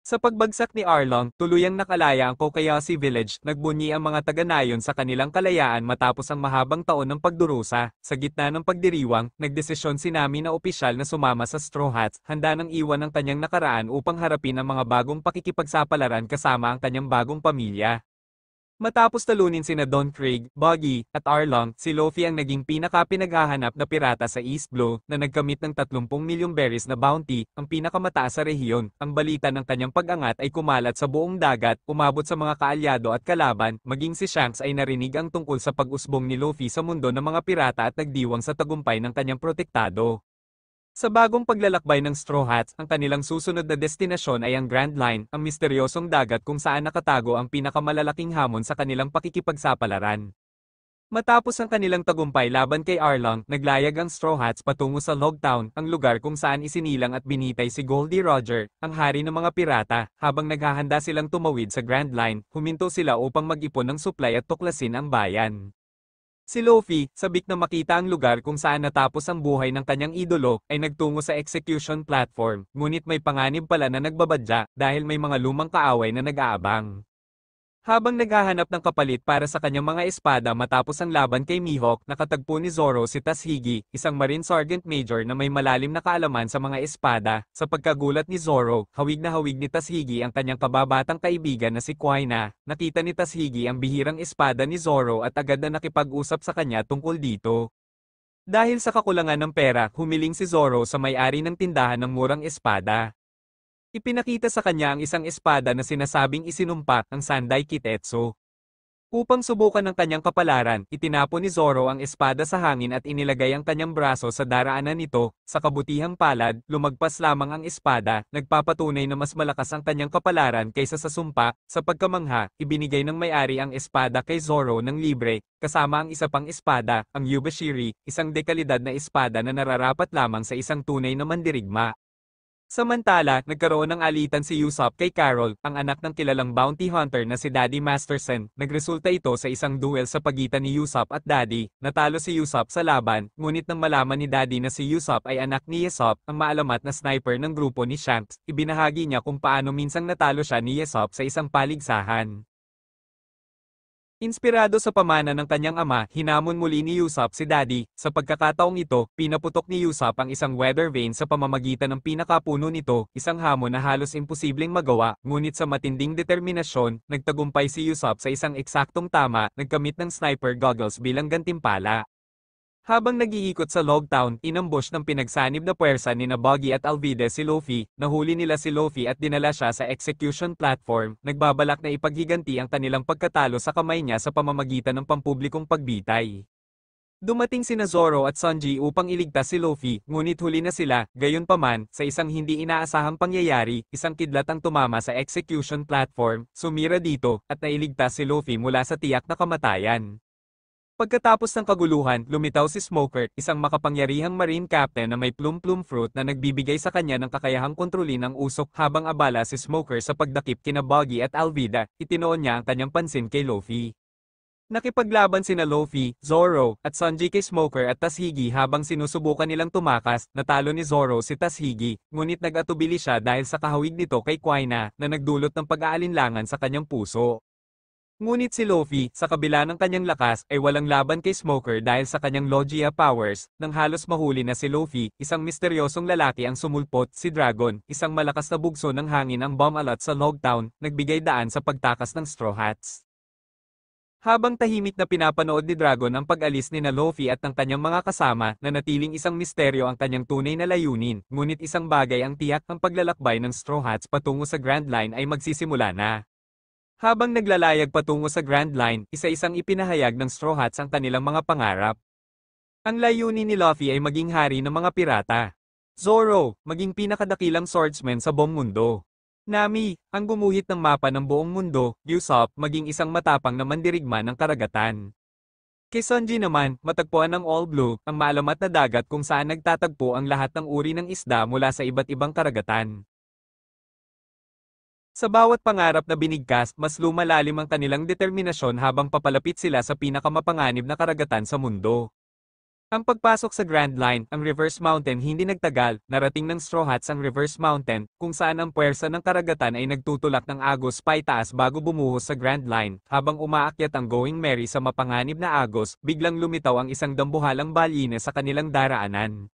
Sa pagbagsak ni Arlong, tuluyang nakalaya ang Kokayasi Village, nagbunyi ang mga taga-nayon sa kanilang kalayaan matapos ang mahabang taon ng pagdurusa. Sa gitna ng pagdiriwang, nagdesisyon si Nami na opisyal na sumama sa Straw Hats, handa nang iwan ang kanyang nakaraan upang harapin ang mga bagong pakikipagsapalaran kasama ang kanyang bagong pamilya. Matapos talunin sina Don Krieg, Buggy, at Arlong, si Luffy ang naging pinaka-pinaghahanap na pirata sa East Blue na nagkamit ng 30 milyong berries na bounty, ang pinakamataas sa rehiyon. Ang balita ng kanyang pag-angat ay kumalat sa buong dagat, umabot sa mga kaalyado at kalaban, maging si Shanks ay narinig ang tungkol sa pag-usbong ni Luffy sa mundo ng mga pirata at nagdiwang sa tagumpay ng kanyang protektado. Sa bagong paglalakbay ng Straw Hats, ang kanilang susunod na destinasyon ay ang Grand Line, ang misteryosong dagat kung saan nakatago ang pinakamalalaking hamon sa kanilang pakikipagsapalaran. Matapos ang kanilang tagumpay laban kay Arlong, naglayag ang Straw Hats patungo sa Log Town, ang lugar kung saan isinilang at binitay si Goldie Roger, ang hari ng mga pirata. Habang naghahanda silang tumawid sa Grand Line, huminto sila upang mag-ipon ng supply at tuklasin ang bayan. Si Luffy, sabik na makita ang lugar kung saan natapos ang buhay ng kanyang idolo, ay nagtungo sa execution platform, ngunit may panganib pala na nagbabadya dahil may mga lumang kaaway na nag-aabang. Habang naghahanap ng kapalit para sa kanyang mga espada matapos ang laban kay Mihawk, nakatagpo ni Zoro si Tashigi, isang Marine Sergeant Major na may malalim na kaalaman sa mga espada. Sa pagkagulat ni Zoro, hawig na hawig ni Tashigi ang kanyang kababatang kaibigan na si Kuaina. Nakita ni Tashigi ang bihirang espada ni Zoro at agad na nakipag-usap sa kanya tungkol dito. Dahil sa kakulangan ng pera, humiling si Zoro sa may-ari ng tindahan ng murang espada. Ipinakita sa kanya ang isang espada na sinasabing isinumpa, ang Sandai Kitetsu. Upang subukan ng kanyang kapalaran, itinapon ni Zoro ang espada sa hangin at inilagay ang kanyang braso sa daraanan nito. Sa kabutihang palad, lumagpas lamang ang espada, nagpapatunay na mas malakas ang kanyang kapalaran kaysa sa sumpa. Sa pagkamangha, ibinigay ng may-ari ang espada kay Zoro ng libre, kasama ang isa pang espada, ang Yubashiri, isang dekalidad na espada na nararapat lamang sa isang tunay na mandirigma. Samantala, nagkaroon ng alitan si Usopp kay Carol, ang anak ng kilalang bounty hunter na si Daddy Masterson. Nagresulta ito sa isang duel sa pagitan ni Usopp at Daddy. Natalo si Usopp sa laban, ngunit nang malaman ni Daddy na si Usopp ay anak ni Usopp, ang maalamat na sniper ng grupo ni Shanks, ibinahagi niya kung paano minsang natalo siya ni Usopp sa isang paligsahan. Inspirado sa pamana ng kanyang ama, hinamon muli ni Usopp si Daddy. Sa pagkakataong ito, pinaputok ni Usopp ang isang weather vane sa pamamagitan ng pinakapuno nito, isang hamon na halos imposibleng magawa, ngunit sa matinding determinasyon, nagtagumpay si Usopp sa isang eksaktong tama, nagkamit ng sniper goggles bilang gantimpala. Habang nag-iikot sa Log Town, inambush ng pinagsanib na puwersa nina Buggy at Alvide si Luffy, nahuli nila si Luffy at dinala siya sa execution platform, nagbabalak na ipaghiganti ang kanilang pagkatalo sa kamay niya sa pamamagitan ng pampublikong pagbitay. Dumating sina Zoro at Sanji upang iligtas si Luffy, ngunit huli na sila. Gayunpaman, sa isang hindi inaasahang pangyayari, isang kidlat ang tumama sa execution platform, sumira dito, at nailigtas si Luffy mula sa tiyak na kamatayan. Pagkatapos ng kaguluhan, lumitaw si Smoker, isang makapangyarihang marine captain na may plum-plum fruit na nagbibigay sa kanya ng kakayahang kontrolin ang usok. Habang abala si Smoker sa pagdakip kina Buggy at Alvida, itinoon niya ang kanyang pansin kay Luffy. Nakipaglaban sina Luffy, Zoro, at Sanji kay Smoker at Tashigi habang sinusubukan nilang tumakas. Natalo ni Zoro si Tashigi, ngunit nag-atubili siya dahil sa kahawig nito kay Kuaina na nagdulot ng pag-aalinlangan sa kanyang puso. Ngunit si Luffy, sa kabila ng kanyang lakas, ay walang laban kay Smoker dahil sa kanyang Logia powers. Nang halos mahuli na si Luffy, isang misteryosong lalaki ang sumulpot, si Dragon, isang malakas na bugso ng hangin ang bomb-alot sa Log Town, nagbigay daan sa pagtakas ng Straw Hats. Habang tahimik na pinapanood ni Dragon ang pag-alis ni na Luffy at ng kanyang mga kasama, nanatiling isang misteryo ang kanyang tunay na layunin, ngunit isang bagay ang tiyak, ang paglalakbay ng Straw Hats patungo sa Grand Line ay magsisimula na. Habang naglalayag patungo sa Grand Line, isa-isang ipinahayag ng Straw Hats ang kanilang mga pangarap. Ang layunin ni Luffy ay maging hari ng mga pirata. Zoro, maging pinakadakilang swordsman sa buong mundo. Nami, ang gumuhit ng mapa ng buong mundo. Usopp, maging isang matapang na mandirigma ng karagatan. Kay Sanji naman, matagpuan ng All Blue, ang maalamat na dagat kung saan nagtatagpo ang lahat ng uri ng isda mula sa iba't ibang karagatan. Sa bawat pangarap na binigkas, mas lumalalim ang kanilang determinasyon habang papalapit sila sa pinakamapanganib na karagatan sa mundo. Ang pagpasok sa Grand Line, ang Reverse Mountain hindi nagtagal, narating ng Straw Hats ang Reverse Mountain, kung saan ang puwersa ng karagatan ay nagtutulak ng agos paitaas bago bumuhos sa Grand Line. Habang umaakyat ang Going Merry sa mapanganib na agos, biglang lumitaw ang isang dambuhalang balyina sa kanilang daraanan.